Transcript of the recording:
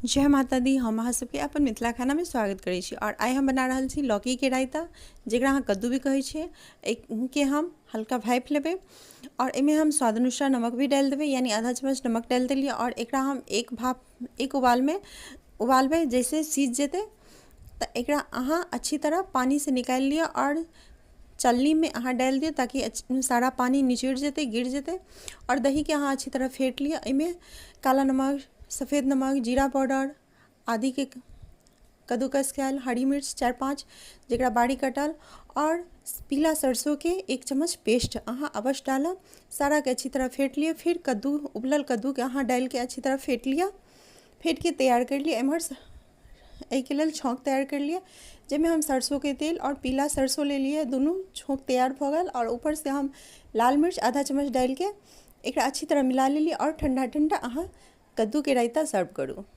जय माता दी। हम अहाँ सबके अपन मिथिला खाना में स्वागत करै छी। और आइ हम बना रहल छी लौकी के रायता, जेकरा अहाँ कद्दू भी कहै छियै। के हम हल्का भाइप लेबै और एमे हम स्वाद अनुसार नमक भी डाल देबै, यानी आधा चम्मच नमक डाल देलिए। और एकरा हम एक उबाल में उबालबै, जैसे सीझ जेतै तो एकरा अहाँ अच्छी तरह पानी से निकाल लिअ और चलनी में अहाँ डाल दियौ, ताकि सारा पानी निचुड़ जेतै, गिर जेतै। और दही के अहाँ अच्छी तरह फेंट लिअ। एमे काला नमक, सफ़ेद नमक, जीरा पाउडर आदि के कद्दूकस कयल, हरी मिर्च 4-5 जरा बारीक कटल, और पीला सरसों के 1 चम्मच पेस्ट अहाँ अवश्य डालब। सारा के अच्छी तरह फेंट लिअ। फिर उबलल कद्दू के अहाँ डाल के अच्छी तरह फेंट लिअ। फेंट के तैयार कर लिअ। एम्हर के लेल छौंक तैयार कर लिअ, जिसमें हम सरसों के तेल और पीला सरसों ले लिए। दोनों छौंक तैयार भ गल, और ऊपर से हम लाल मिर्च आधा चम्मच डाल के एक अच्छी तरह मिला लेलिए। और ठंडा ठंडा अहाँ कद्दू के रायता सर्व करू।